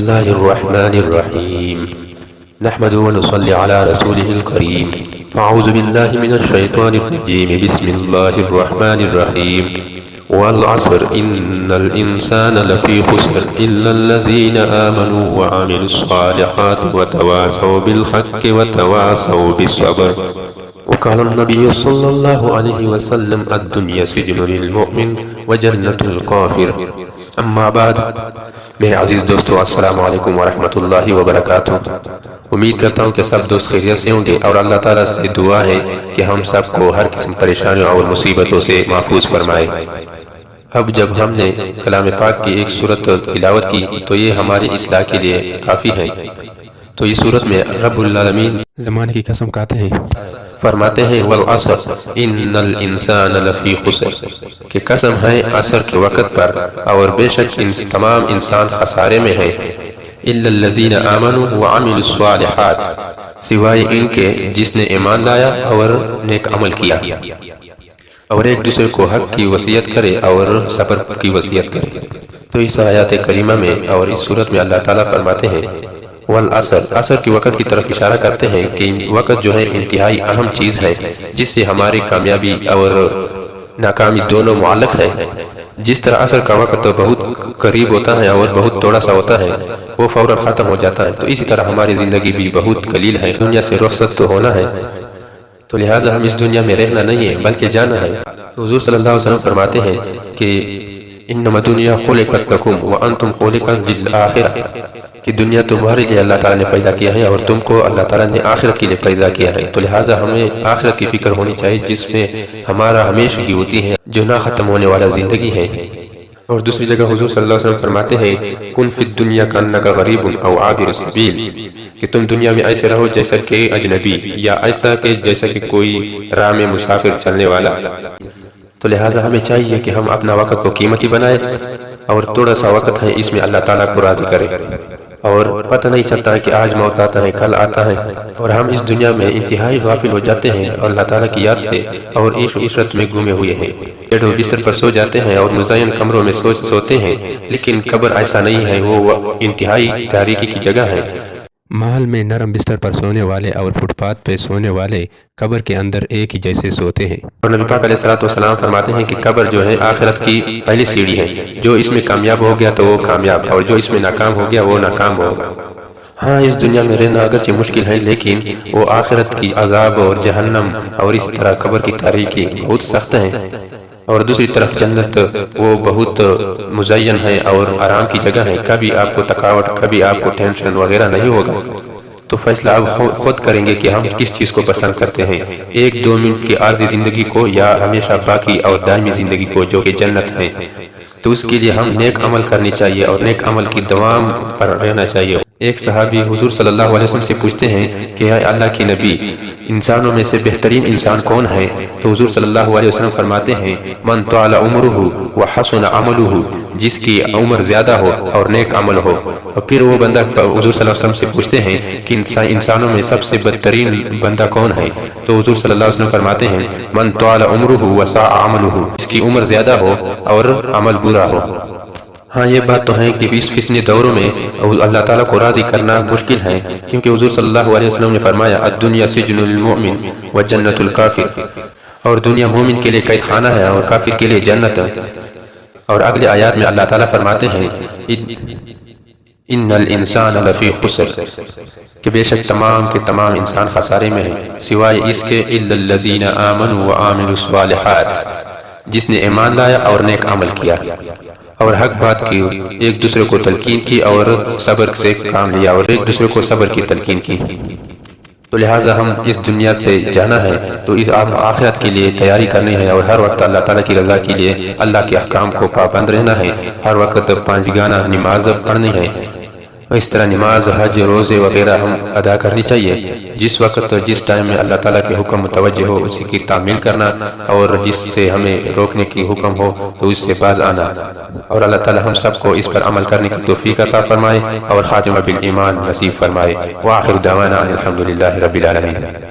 الله الرحمن الرحيم نحمد ونصلي على رسوله الكريم أعوذ بالله من الشيطان الرجيم بسم الله الرحمن الرحيم والعصر إن الإنسان لفي خسر إلا الذين آمنوا وعملوا الصالحات وتواصوا بالحق وتواصوا بالصبر وقال النبي صلى الله عليه وسلم الدنيا سجن للمؤمن وجنة الكافر اما بعد میرے عزیز دوستو السلام علیکم ورحمۃ اللہ وبرکاتہ۔ امید کرتا ہوں کہ سب دوست خیریت سے ہوں گے اور اللہ تعالیٰ سے دعا ہے کہ ہم سب کو ہر قسم پریشانیوں اور مصیبتوں سے محفوظ فرمائے۔ اب جب ہم نے کلام پاک کی ایک سورت تلاوت کی تو یہ ہماری اصلاح کے لیے کافی ہے۔ تو اس سورت میں رب العالمین زمانے کی قسم کھاتے ہیں، فرماتے ہیں والعصر ان الانسان لفی خسر، کہ قسم ہے عصر کے وقت پر اور بے شک تمام انسان خسارے میں ہے، الا الذین آمنوا وعملوا الصالحات، سوائے ان کے جس نے ایمان لایا اور نیک عمل کیا اور ایک دوسرے کو حق کی وصیت کرے اور صبر کی وصیت کرے۔ تو اس آیات کریمہ میں اور اس صورت میں اللہ تعالیٰ فرماتے ہیں والعصر، عصر کی وقت کی طرف اشارہ کرتے ہیں کہ وقت جو ہے انتہائی اہم چیز ہے جس سے ہماری کامیابی اور ناکامی دونوں معلق ہے۔ جس طرح عصر کا وقت بہت قریب ہوتا ہے اور بہت تھوڑا سا ہوتا ہے، وہ فوراً ختم ہو جاتا ہے، تو اسی طرح ہماری زندگی بھی بہت قلیل ہے، دنیا سے رخصت تو ہونا ہے، تو لہٰذا ہم اس دنیا میں رہنا نہیں ہے بلکہ جانا ہے۔ تو حضور صلی اللہ علیہ وسلم فرماتے ہیں کہ انما دنیا خلقت لکم وانتم خلقت للآخرہ، کہ دنیا تمہارے لیے اللہ تعالیٰ نے پیدا کیا ہے اور تم کو اللہ تعالیٰ نے آخرت کے لیے پیدا کیا ہے، تو لہٰذا ہمیں آخرت کی فکر ہونی چاہیے جس میں ہمارا ہمیشگی ہوتی ہے، جو نہ ختم ہونے والا زندگی ہے۔ اور دوسری جگہ حضور صلی اللہ علیہ وسلم فرماتے ہیں کن فی الدنیا کانک غریب او عابر السبیل، کہ تم دنیا میں ایسے رہو جیسا کہ اجنبی یا ایسا کہ جیسا کہ کوئی راہ میں مسافر چلنے والا۔ تو لہٰذا ہمیں چاہیے کہ ہم اپنا وقت کو قیمتی بنائیں اور تھوڑا سا وقت ہے اس میں اللہ تعالیٰ کو راضی کریں، اور پتہ نہیں چلتا ہے کہ آج موت آتا ہے کل آتا ہے، اور ہم اس دنیا میں انتہائی غافل ہو جاتے ہیں اور اللہ تعالیٰ کی یاد سے اور عیش و عشرت میں گھومے ہوئے ہیں، بیڈ و بستر پر سو جاتے ہیں اور مزین کمروں میں سوتے ہیں، لیکن قبر ایسا نہیں ہے، وہ انتہائی تاریکی کی جگہ ہے۔ محل میں نرم بستر پر سونے والے اور فٹ پاتھ پہ سونے والے قبر کے اندر ایک ہی جیسے سوتے ہیں۔ اور نبی پاک علیہ السلام فرماتے ہیں کہ قبر جو ہے آخرت کی پہلی سیڑھی ہے، جو اس میں کامیاب ہو گیا تو وہ کامیاب، اور جو اس میں ناکام ہو گیا وہ ناکام ہوگا۔ ہاں اس دنیا میں رہنا اگرچہ مشکل ہے، لیکن وہ آخرت کی عذاب اور جہنم اور اس طرح قبر کی تاریکی بہت سخت ہے، اور دوسری طرف جنت وہ بہت مزین ہے اور آرام کی جگہ ہے، کبھی آپ کو تھکاوٹ، کبھی آپ کو ٹینشن وغیرہ نہیں ہوگا۔ تو فیصلہ آپ خود کریں گے کہ ہم کس چیز کو پسند کرتے ہیں، ایک دو منٹ کی عارضی زندگی کو یا ہمیشہ باقی اور دائمی زندگی کو جو کہ جنت ہے۔ تو اس کے لیے ہم نیک عمل کرنی چاہیے اور نیک عمل کی دوام پر رہنا چاہیے۔ ایک صحابی حضور صلی اللہ علیہ وسلم سے پوچھتے ہیں کہ اے اللہ کے نبی، انسانوں میں سے بہترین انسان کون ہے؟ تو حضور صلی اللہ علیہ وسلم فرماتے ہیں من طال عمرہ وحسن عملہ، جس کی عمر زیادہ ہو اور نیک عمل ہو۔ اور پھر وہ بندہ حضور صلی اللہ علیہ وسلم سے پوچھتے ہیں کہ انسانوں میں سب سے بدترین بندہ کون ہے؟ تو حضور صلی اللہ علیہ وسلم فرماتے ہیں من طال عمرہ وساء عملہ، جس کی عمر زیادہ ہو اور عمل برا ہو۔ ہاں یہ بات تو ہے کہ اس فتنی دوروں میں اللہ تعالیٰ کو راضی کرنا مشکل ہے، کیونکہ حضور صلی اللہ علیہ وسلم نے فرمایا الدنیا سجن للمؤمن وجنت الکافر، اور دنیا مومن کے لیے قید خانہ ہے اور کافر کے لیے جنت ہے۔ اور اگلے آیات میں اللہ تعالیٰ فرماتے ہیں ان الانسان لفی خسر، کہ بے شک تمام کے تمام انسان خسارے میں ہیں، سوائے اس کے الا الذین آمنوا وعملوا الصالحات، جس نے ایمان لایا اور نیک عمل کیا اور حق بات کی، ایک دوسرے کو تلقین کی اور صبر سے کام لیا اور ایک دوسرے کو صبر کی تلقین کی۔ تو لہٰذا ہم اس دنیا سے جانا ہے تو اس آخرت کے لیے تیاری کرنی ہے، اور ہر وقت اللہ تعالیٰ کی رضا کے لیے اللہ کے احکام کو پابند رہنا ہے، ہر وقت 5 گانا نماز پڑھنی ہے، اس طرح نماز، حج، روزے وغیرہ ہم ادا کرنی چاہیے، جس وقت جس ٹائم میں اللہ تعالیٰ کے حکم متوجہ ہو اسی کی تعمیل کرنا، اور جس سے ہمیں روکنے کی حکم ہو تو اس سے باز آنا، اور اللہ تعالیٰ ہم سب کو اس پر عمل کرنے کی توفیق عطا فرمائے اور خاتمہ بالایمان نصیب فرمائے۔ وآخر دعوانا ان الحمد للہ رب العالمین۔